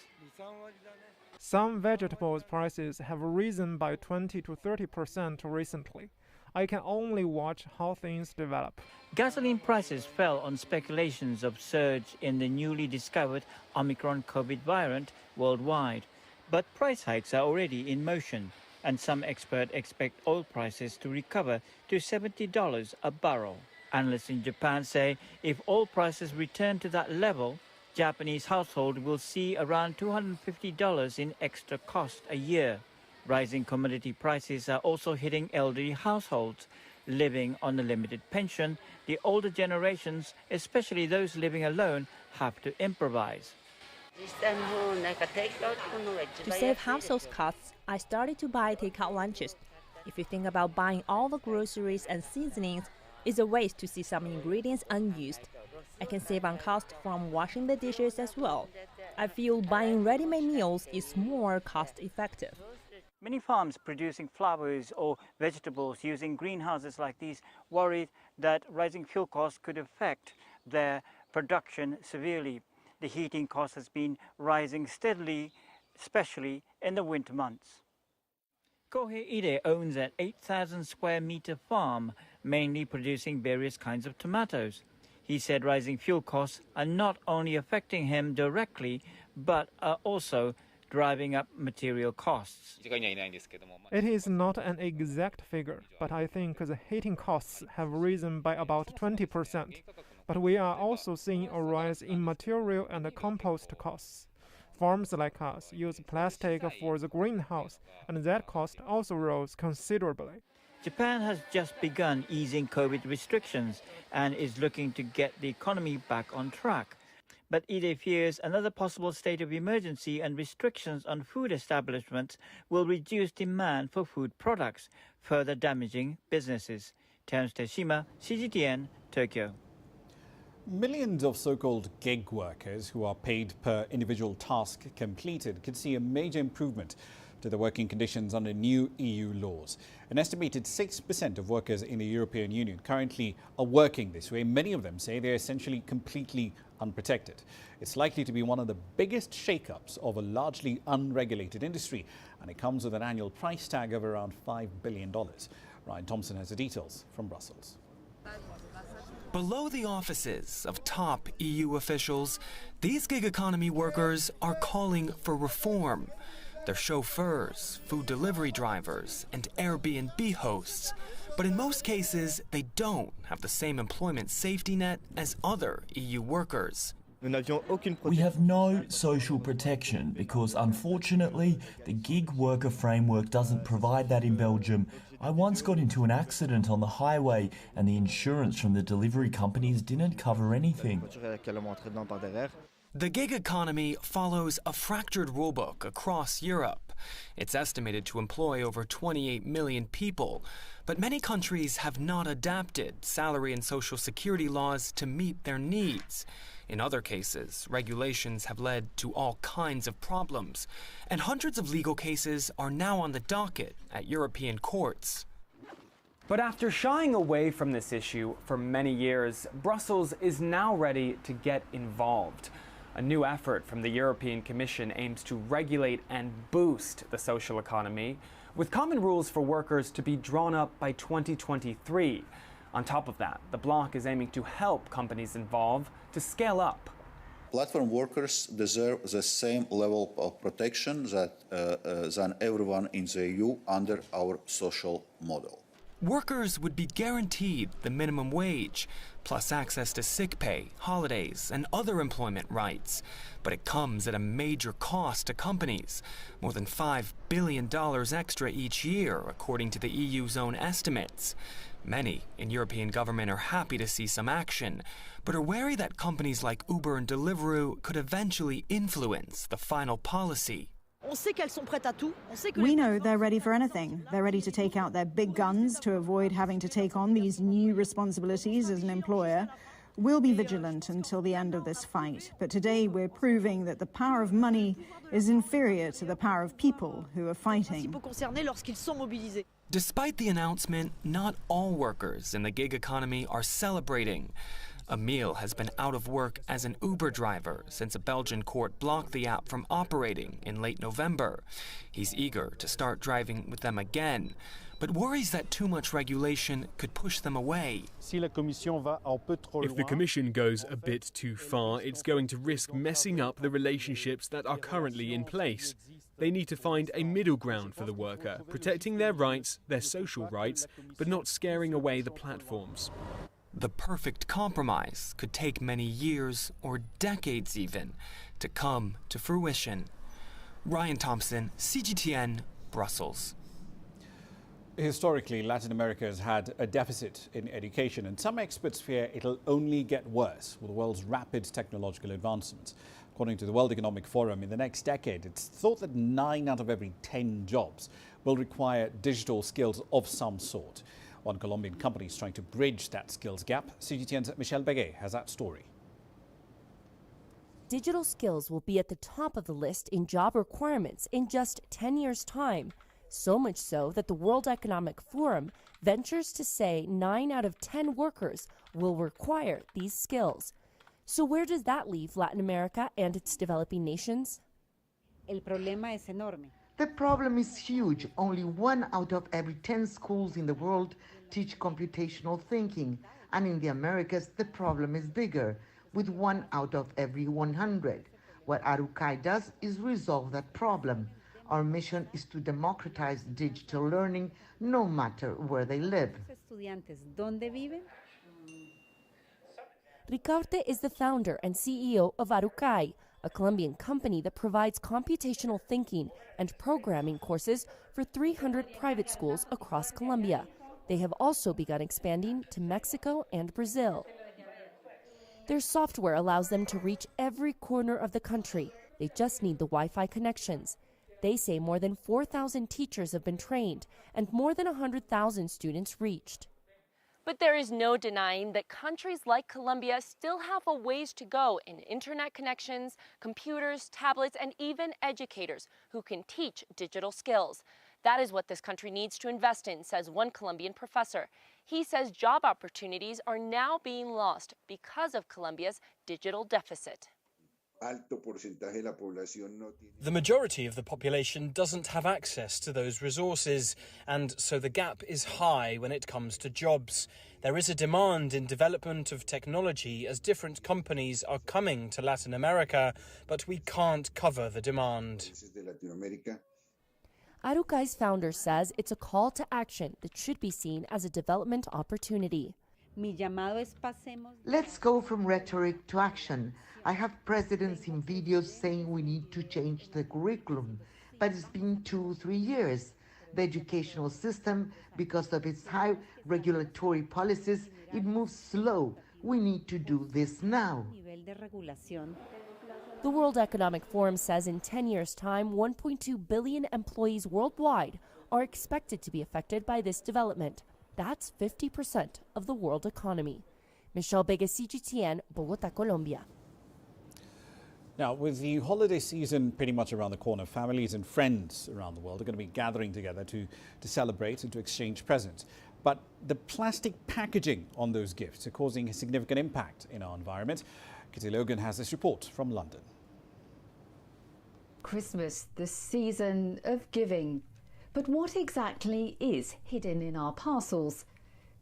Some vegetables prices have risen by 20 to 30% recently. I can only watch how things develop. Gasoline prices fell on speculations of surge in the newly discovered Omicron COVID variant worldwide. But price hikes are already in motion, and some experts expect oil prices to recover to $70 a barrel. Analysts in Japan say if oil prices return to that level, Japanese households will see around $250 in extra cost a year. Rising commodity prices are also hitting elderly households. Living on a limited pension, the older generations, especially those living alone, have to improvise. To save household costs, I started to buy takeout lunches. If you think about buying all the groceries and seasonings, it's a waste to see some ingredients unused. I can save on cost from washing the dishes as well. I feel buying ready-made meals is more cost-effective. Many farms producing flowers or vegetables using greenhouses like these worried that rising fuel costs could affect their production severely. The heating cost has been rising steadily, especially in the winter months. Kohei Ide owns an 8,000 square meter farm, mainly producing various kinds of tomatoes. He said rising fuel costs are not only affecting him directly, but are also driving up material costs. It is not an exact figure, but I think the heating costs have risen by about 20%. But we are also seeing a rise in material and compost costs. Farms like us use plastic for the greenhouse, and that cost also rose considerably. Japan has just begun easing COVID restrictions and is looking to get the economy back on track. But Ide fears another possible state of emergency and restrictions on food establishments will reduce demand for food products, further damaging businesses. Terence Terashima, CGTN, Tokyo. Millions of so-called gig workers who are paid per individual task completed could see a major improvement to the working conditions under new EU laws. An estimated 6% of workers in the European Union currently are working this way. Many of them say they're essentially completely unprotected. It's likely to be one of the biggest shake-ups of a largely unregulated industry, and it comes with an annual price tag of around $5 billion. Ryan Thompson has the details from Brussels. Below the offices of top EU officials, these gig economy workers are calling for reform. They're chauffeurs, food delivery drivers, and Airbnb hosts. But in most cases, they don't have the same employment safety net as other EU workers. We have no social protection because, unfortunately, the gig worker framework doesn't provide that in Belgium. I once got into an accident on the highway and the insurance from the delivery companies didn't cover anything. The gig economy follows a fractured rulebook across Europe. It's estimated to employ over 28 million people, but many countries have not adapted salary and social security laws to meet their needs. In other cases, regulations have led to all kinds of problems, and hundreds of legal cases are now on the docket at European courts. But after shying away from this issue for many years, Brussels is now ready to get involved. A new effort from the European Commission aims to regulate and boost the social economy, with common rules for workers to be drawn up by 2023. On top of that, the bloc is aiming to help companies involved to scale up. Platform workers deserve the same level of protection than everyone in the EU under our social model. Workers would be guaranteed the minimum wage, plus access to sick pay, holidays, and other employment rights. But it comes at a major cost to companies, more than $5 billion extra each year, according to the EU's own estimates. Many in European government are happy to see some action, but are wary that companies like Uber and Deliveroo could eventually influence the final policy. We know they're ready for anything. They're ready to take out their big guns to avoid having to take on these new responsibilities as an employer. We'll be vigilant until the end of this fight, but today we're proving that the power of money is inferior to the power of people who are fighting. Despite the announcement, not all workers in the gig economy are celebrating. Emil has been out of work as an Uber driver since a Belgian court blocked the app from operating in late November. He's eager to start driving with them again, but worries that too much regulation could push them away. If the Commission goes a bit too far, it's going to risk messing up the relationships that are currently in place. They need to find a middle ground for the worker, protecting their rights, their social rights, but not scaring away the platforms. The perfect compromise could take many years or decades even to come to fruition. Ryan Thompson, CGTN, Brussels. Historically, Latin America has had a deficit in education, and some experts fear it'll only get worse with the world's rapid technological advancements. According to the World Economic Forum, in the next decade, it's thought that 9 out of every 10 jobs will require digital skills of some sort. One Colombian company is trying to bridge that skills gap. CGTN's Michelle Beguet has that story. Digital skills will be at the top of the list in job requirements in just 10 years' time. So much so that the World Economic Forum ventures to say 9 out of 10 workers will require these skills. So where does that leave Latin America and its developing nations? The problem is huge. Only 1 out of every 10 schools in the world teach computational thinking. And in the Americas, the problem is bigger, with 1 out of every 100. What Arucay does is resolve that problem. Our mission is to democratize digital learning, no matter where they live. Ricarte is the founder and CEO of Arucay, a Colombian company that provides computational thinking and programming courses for 300 private schools across Colombia. They have also begun expanding to Mexico and Brazil. Their software allows them to reach every corner of the country. They just need the Wi-Fi connections. They say more than 4,000 teachers have been trained and more than 100,000 students reached. But there is no denying that countries like Colombia still have a ways to go in internet connections, computers, tablets, and even educators who can teach digital skills. That is what this country needs to invest in, says one Colombian professor. He says job opportunities are now being lost because of Colombia's digital deficit. The majority of the population doesn't have access to those resources, and so the gap is high when it comes to jobs. There is a demand in development of technology as different companies are coming to Latin America, but we can't cover the demand. Arucai's founder says it's a call to action that should be seen as a development opportunity. Let's go from rhetoric to action. I have presidents in videos saying we need to change the curriculum, but it's been 2-3 years. The educational system, because of its high regulatory policies, it moves slow. We need to do this now. The World Economic Forum says in 10 years' time, 1.2 billion employees worldwide are expected to be affected by this development. That's 50% of the world economy. Michelle Vega, CGTN, Bogotá, Colombia. Now, with the holiday season pretty much around the corner, families and friends around the world are going to be gathering together to celebrate and to exchange presents. But the plastic packaging on those gifts are causing a significant impact in our environment. Kitty Logan has this report from London. Christmas, the season of giving. But what exactly is hidden in our parcels?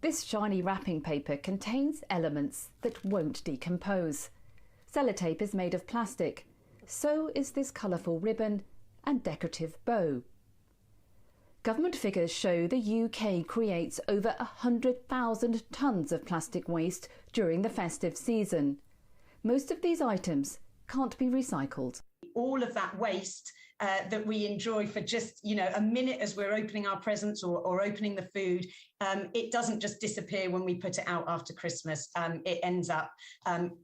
This shiny wrapping paper contains elements that won't decompose. Sellotape is made of plastic. So is this colourful ribbon and decorative bow. Government figures show the UK creates over 100,000 tonnes of plastic waste during the festive season. Most of these items can't be recycled. All of that waste that we enjoy for just, a minute as we're opening our presents or opening the food, it doesn't just disappear when we put it out after Christmas. It ends up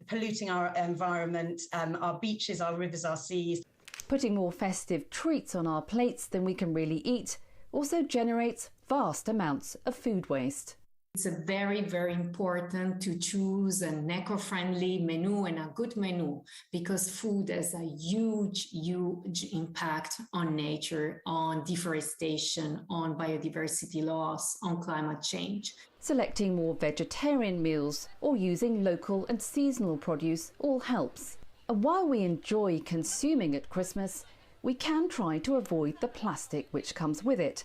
polluting our environment, our beaches, our rivers, our seas. Putting more festive treats on our plates than we can really eat also generates vast amounts of food waste. It's very, very important to choose an eco-friendly menu and a good menu because food has a huge, huge impact on nature, on deforestation, on biodiversity loss, on climate change. Selecting more vegetarian meals or using local and seasonal produce all helps. And while we enjoy consuming at Christmas, we can try to avoid the plastic which comes with it,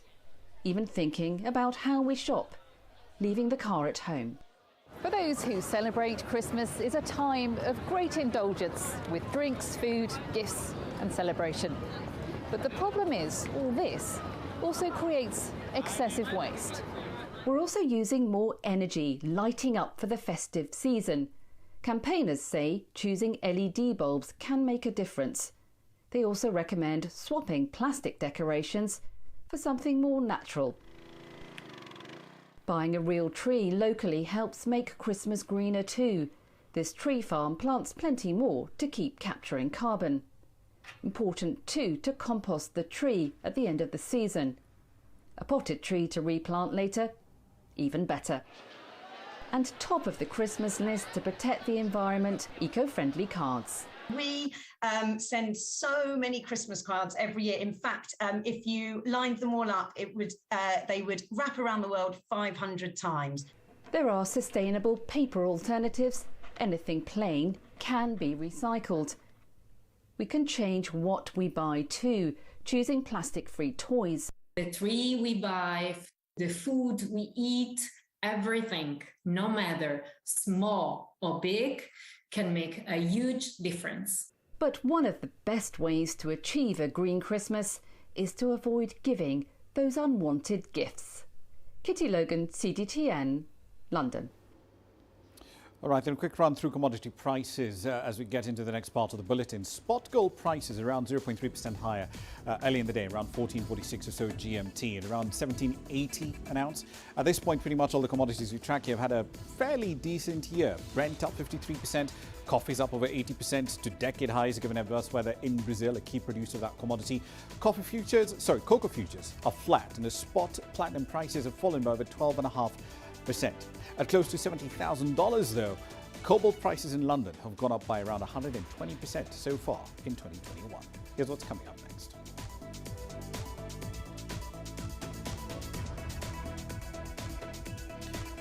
even thinking about how we shop, leaving the car at home. For those who celebrate, Christmas is a time of great indulgence with drinks, food, gifts and celebration. But the problem is, all this also creates excessive waste. We're also using more energy lighting up for the festive season. Campaigners say choosing LED bulbs can make a difference. They also recommend swapping plastic decorations for something more natural. Buying a real tree locally helps make Christmas greener too. This tree farm plants plenty more to keep capturing carbon. Important too to compost the tree at the end of the season. A potted tree to replant later, even better. And top of the Christmas list to protect the environment, eco-friendly cards. We send so many Christmas cards every year. In fact, if you lined them all up, they would wrap around the world 500 times. There are sustainable paper alternatives. Anything plain can be recycled. We can change what we buy too, choosing plastic-free toys. The tree we buy, the food we eat, everything, no matter small or big, can make a huge difference. But one of the best ways to achieve a green Christmas is to avoid giving those unwanted gifts. Kitty Logan, CGTN, London. All right, then a quick run through commodity prices as we get into the next part of the bulletin. Spot gold prices around 0.3% higher early in the day, around 14.46 or so GMT, and around 17.80 an ounce. At this point, pretty much all the commodities we track here have had a fairly decent year. Brent up 53%, coffee's up over 80% to decade highs, given adverse weather in Brazil, a key producer of that commodity. Cocoa futures are flat, and the spot platinum prices have fallen by over 12.5 At close to $70,000 though, cobalt prices in London have gone up by around 120% so far in 2021. Here's what's coming up next.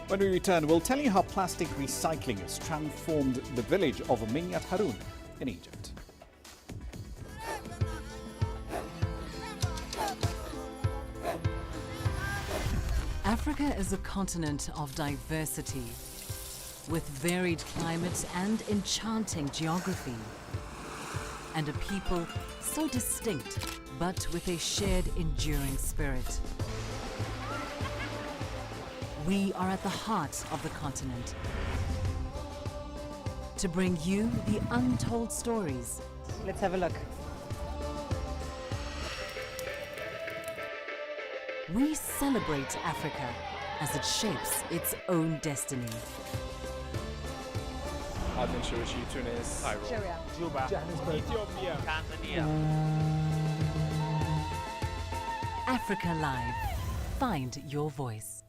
When we return, we'll tell you how plastic recycling has transformed the village of Minyat Harun in Egypt. Africa is a continent of diversity, with varied climates and enchanting geography, and a people so distinct, but with a shared enduring spirit. We are at the heart of the continent to bring you the untold stories. Let's have a look. We celebrate Africa as it shapes its own destiny. Tunis, Cairo, Juba, Ethiopia, Tanzania. Africa Live. Find your voice.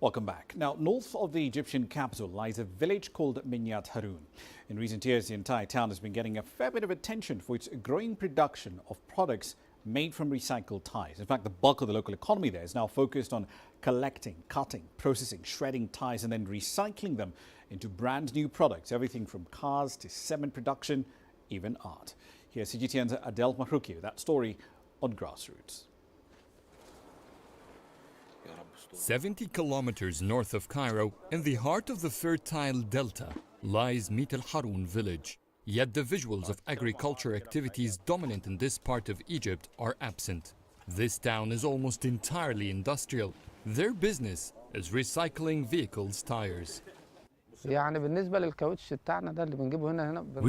Welcome back. Now, north of the Egyptian capital lies a village called Minyat Harun. In recent years, the entire town has been getting a fair bit of attention for its growing production of products made from recycled tires. In fact, the bulk of the local economy there is now focused on collecting, cutting, processing, shredding tires and then recycling them into brand new products, everything from cars to cement production, even art. Here's CGTN's Adel Mahrouki with that story on Grassroots. 70 kilometers north of Cairo, in the heart of the fertile delta, lies Mit al Harun village. Yet the visuals of agriculture activities dominant in this part of Egypt are absent. This town is almost entirely industrial. Their business is recycling vehicles' tires. We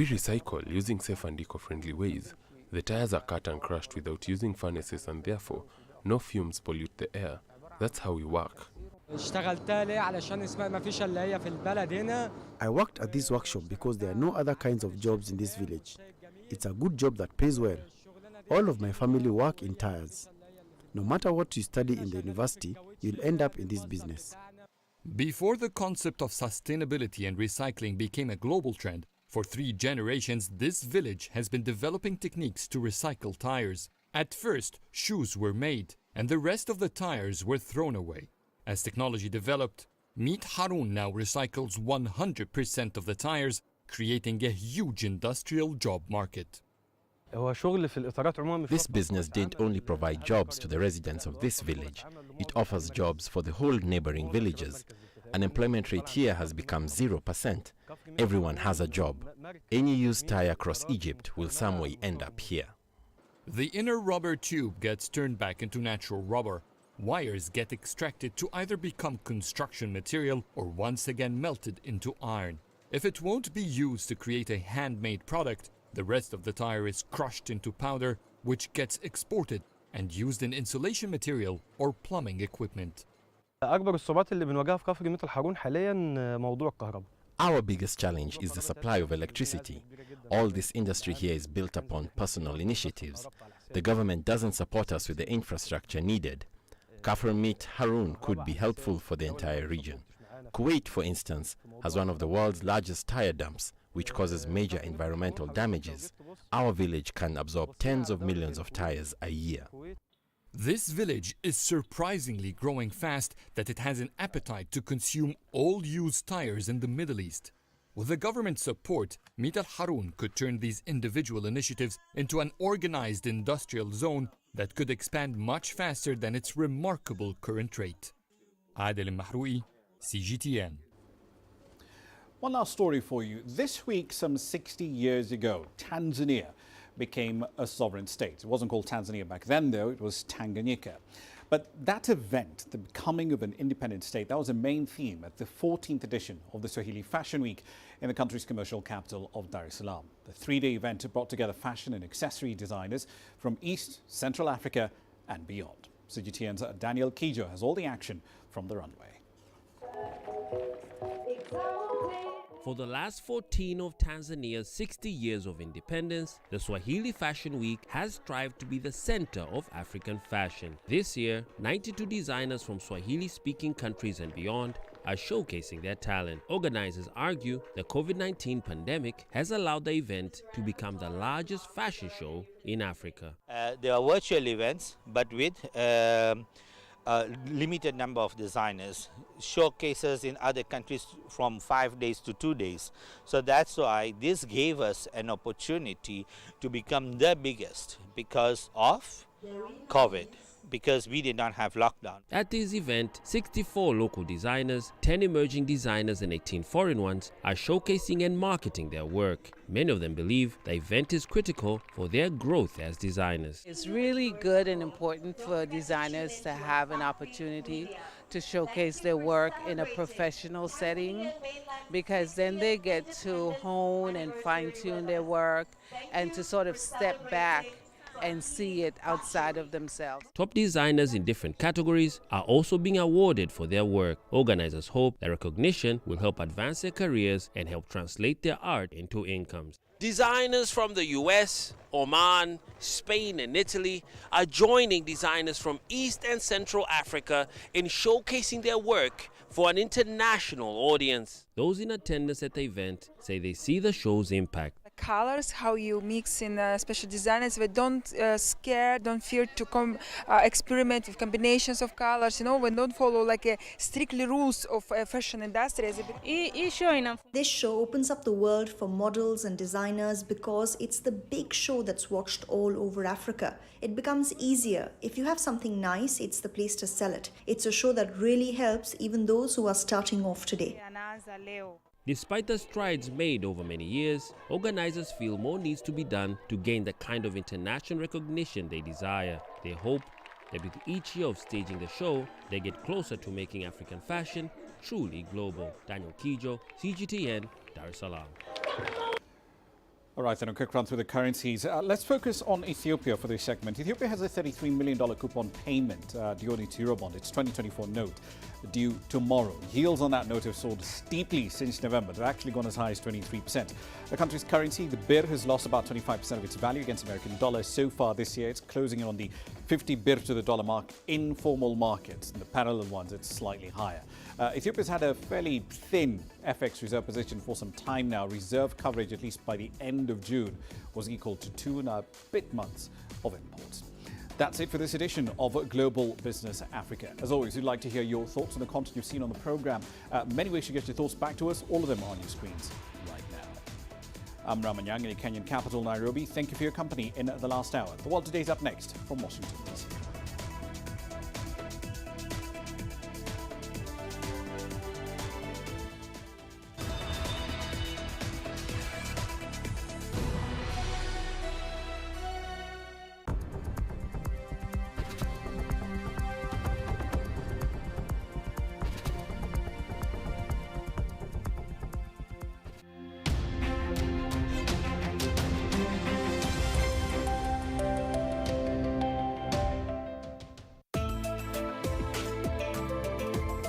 recycle using safe and eco-friendly ways. The tires are cut and crushed without using furnaces, and therefore no fumes pollute the air. That's how we work. I worked at this workshop because there are no other kinds of jobs in this village. It's a good job that pays well. All of my family work in tires. No matter what you study in the university, you'll end up in this business. Before the concept of sustainability and recycling became a global trend, for 3 generations this village has been developing techniques to recycle tires. At first, shoes were made, and the rest of the tires were thrown away. As technology developed, Mit Harun now recycles 100% of the tires, creating a huge industrial job market. This business didn't only provide jobs to the residents of this village, it offers jobs for the whole neighboring villages. Unemployment rate here has become 0%. Everyone has a job. Any used tire across Egypt will some way end up here. The inner rubber tube gets turned back into natural rubber. Wires get extracted to either become construction material or once again melted into iron. If it won't be used to create a handmade product, the rest of the tire is crushed into powder, which gets exported and used in insulation material or plumbing equipment. Our biggest challenge is the supply of electricity. All this industry here is built upon personal initiatives. The government doesn't support us with the infrastructure needed. Kafr Mit Harun could be helpful for the entire region. Kuwait, for instance, has one of the world's largest tire dumps, which causes major environmental damages. Our village can absorb tens of millions of tires a year. This village is surprisingly growing fast that it has an appetite to consume all used tires in the Middle East. With the government support, Mit al Harun could turn these individual initiatives into an organized industrial zone that could expand much faster than its remarkable current rate. Adel Mahroui, CGTN. One last story for you. This week, some 60 years ago, Tanzania became a sovereign state. It wasn't called Tanzania back then, though. It was Tanganyika. But that event, the becoming of an independent state, that was a main theme at the 14th edition of the Swahili Fashion Week in the country's commercial capital of Dar es Salaam. The three-day event brought together fashion and accessory designers from East, Central Africa and beyond. CGTN's Daniel Kijo has all the action from the runway. For the last 14 of Tanzania's 60 years of independence, the Swahili Fashion Week has strived to be the center of African fashion. This year, 92 designers from Swahili-speaking countries and beyond are showcasing their talent. Organizers argue the COVID-19 pandemic has allowed the event to become the largest fashion show in Africa. There are virtual events, but with a limited number of designers, showcases in other countries from 5 days to 2 days. So that's why this gave us an opportunity to become the biggest because of COVID, because we did not have lockdown. At this event, 64 local designers, 10 emerging designers and 18 foreign ones are showcasing and marketing their work. Many of them believe the event is critical for their growth as designers. It's really good and important for designers to have an opportunity to showcase their work in a professional setting, because then they get to hone and fine-tune their work and to sort of step back and see it outside of themselves. Top designers in different categories are also being awarded for their work. Organizers hope the recognition will help advance their careers and help translate their art into incomes. Designers from the US, Oman, Spain and Italy are joining designers from East and Central Africa in showcasing their work for an international audience. Those in attendance at the event say they see the show's impact. Colors, how you mix in special designers, they don't don't fear to experiment with combinations of colors, we don't follow like strictly rules of fashion industry. This show opens up the world for models and designers because it's the big show that's watched all over Africa. It becomes easier. If you have something nice, it's the place to sell it. It's a show that really helps even those who are starting off today. Despite the strides made over many years, organizers feel more needs to be done to gain the kind of international recognition they desire. They hope that with each year of staging the show, they get closer to making African fashion truly global. Daniel Kijo, CGTN, Dar es Salaam. All right, then a quick run through the currencies. Let's focus on Ethiopia for this segment. Ethiopia has a $33 million coupon payment due on its Eurobond, its 2024 note, due tomorrow. Yields on that note have soared steeply since November. They've actually gone as high as 23%. The country's currency, the birr, has lost about 25% of its value against American dollars so far this year. It's closing in on the 50 birr to the dollar mark in formal markets. In the parallel ones, it's slightly higher. Ethiopia's had a fairly thin FX reserve position for some time now. Reserve coverage, at least by the end of June, was equal to 2.5 months of imports. That's it for this edition of Global Business Africa. As always, we'd like to hear your thoughts on the content you've seen on the program. Many ways to get your thoughts back to us. All of them are on your screens right now. I'm Ramah Nyang in the Kenyan capital, Nairobi. Thank you for your company in the last hour. The World Today is up next from Washington, D.C.